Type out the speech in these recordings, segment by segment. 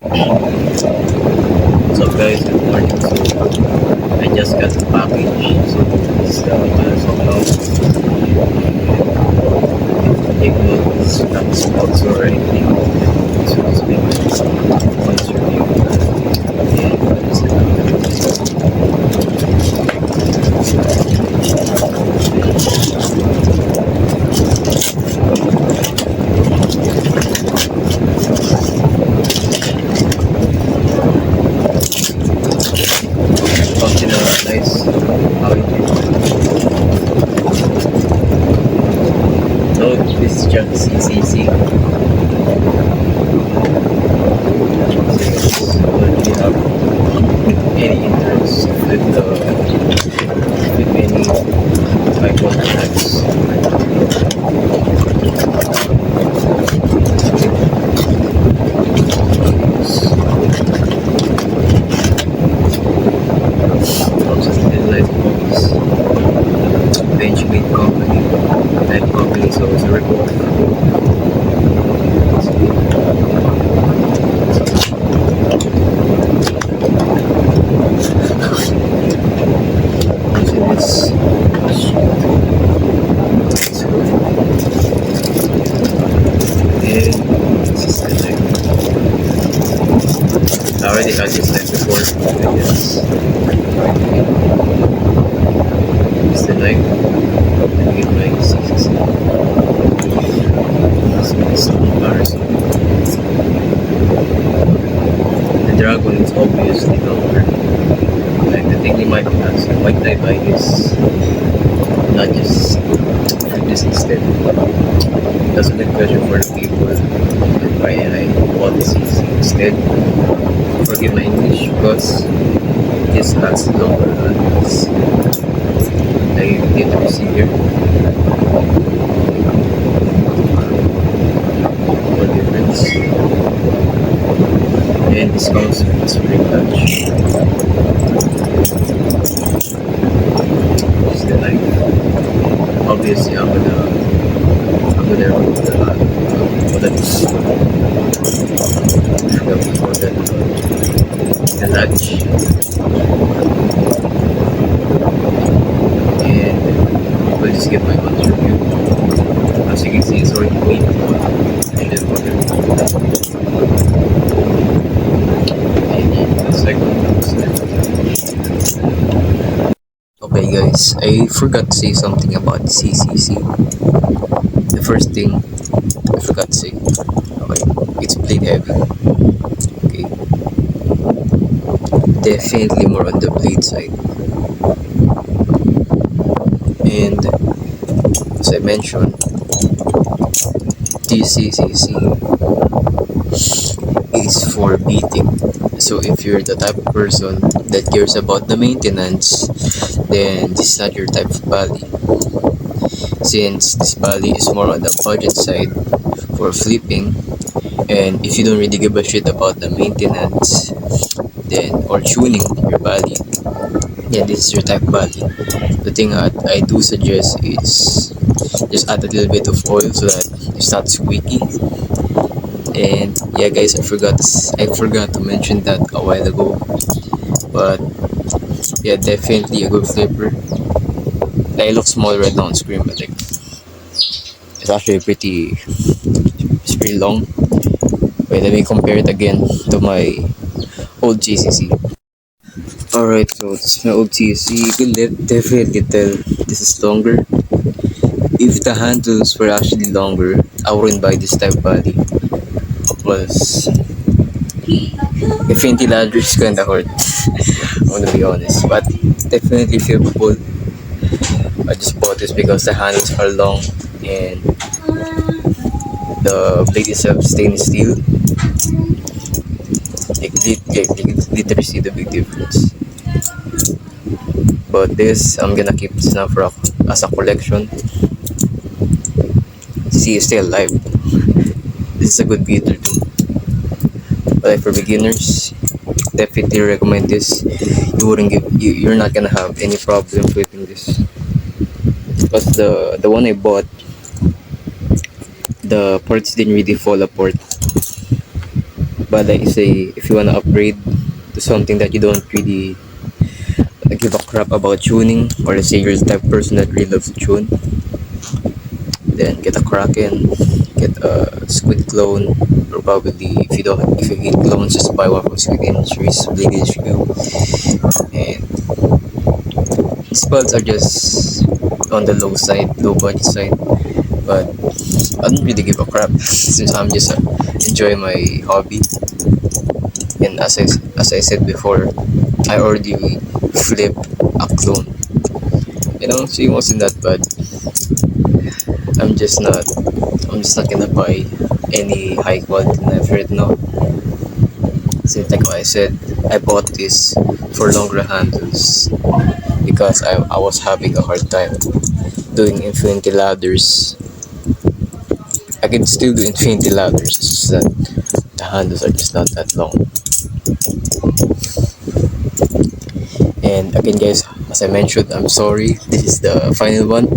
What's up guys, good morning. So I just got the package. So it's the balisong now. Take notes, not spots or anything. So it's been once review. And what is it? Comes in a nice package. No, this is just CCC. But we have any interest with any type of tax. Also, the light box, Benchmade company, light company, so it's a report. Also, this is the light. I already had this light before, I guess. It's the light. Let me get my 6. It's embarrassing. The dragon is obviously longer. Like the thing you might ask, why did I buy this? Not just for this instead. That's a good question for the people. And why I bought this instead. Forgive my English because this has longer handles. Like you can get to see here. What difference? And this comes with a spring touch. It's the knife. Obviously, I'm gonna remove the latch, and we'll just get my guns review. As you can see, it's already clean. And then we're gonna remove that. And the second. Okay guys, I forgot to say something about CCC. The first thing I forgot to say, okay, it's blade heavy. Okay, definitely more on the blade side. And as I mentioned, this CCC is for beating. So if you're the type of person that cares about the maintenance, then this is not your type of bally. Since this bally is more on the budget side for flipping, and if you don't really give a shit about the maintenance, then or tuning your bally, yeah, this is your type of bally. The thing I do suggest is just add a little bit of oil so that it's not squeaky. And yeah guys, I forgot to mention that a while ago, but yeah, definitely a good flipper. Like, it looks small right now on screen, but like it's actually it's pretty long. Wait, let me compare it again to my old GCC. Alright, so this is my old GCC. You can definitely tell this is longer. If the handles were actually longer, I wouldn't buy this type of body. Plus, infinity ladder is kinda hard. I wanna be honest, but definitely flippable. I just bought this because the handles are long and the blade itself stainless steel. You can literally see the big difference. But this, I'm gonna keep this now as a collection. See, it's still alive. This is a good beater too. But like for beginners, definitely recommend this. You're not gonna have any problem flipping this. Because the one I bought, the parts didn't really fall apart. But like say if you wanna upgrade to something that you don't really give a crap about tuning, or let's say you're the type of person that really loves to tune, then get a Kraken, get a Squid clone, or probably if you hate clones, just buy one from Squid Industries, Blade HQ. And these builds are just on the low side, low budget side, but I don't really give a crap since I'm just enjoying my hobby. And as I said before, I already flip a clone. So it wasn't that bad. I'm just not I'm just not gonna buy any high quality knife right now. Since like what I said, I bought this for longer handles because I was having a hard time doing infinity ladders. I can still do infinity ladders, it's just that the handles are just not that long. And again guys, as I mentioned, I'm sorry, this is the final one.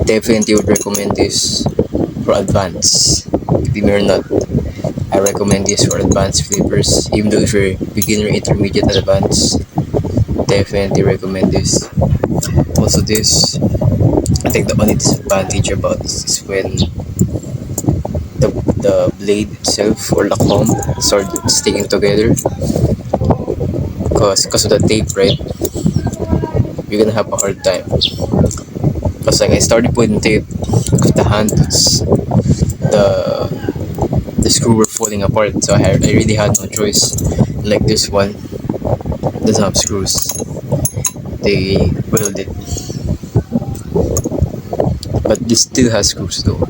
Definitely would recommend this for advanced. If you're not, I recommend this for advanced flippers. Even though if you're beginner, intermediate, advanced, definitely recommend this. Also this, I think the only disadvantage about this is when the blade itself or the comb start sticking together, because of the tape, right? You're gonna have a hard time. Because like I started putting tape because the handles, the screw were falling apart, so I really had no choice. Like this one doesn't have screws. They welded it, but this still has screws though.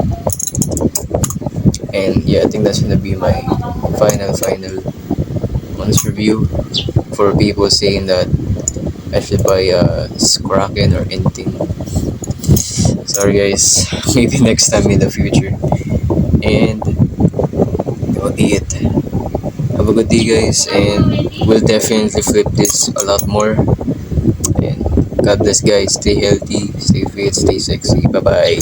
And yeah, I think that's gonna be my final honest review for people saying that I should buy a Kraken or anything. Sorry guys, maybe next time in the future. And that will be it. Have a good day guys, and we'll definitely flip this a lot more. And God bless guys, stay healthy, stay fit, stay sexy. Bye bye.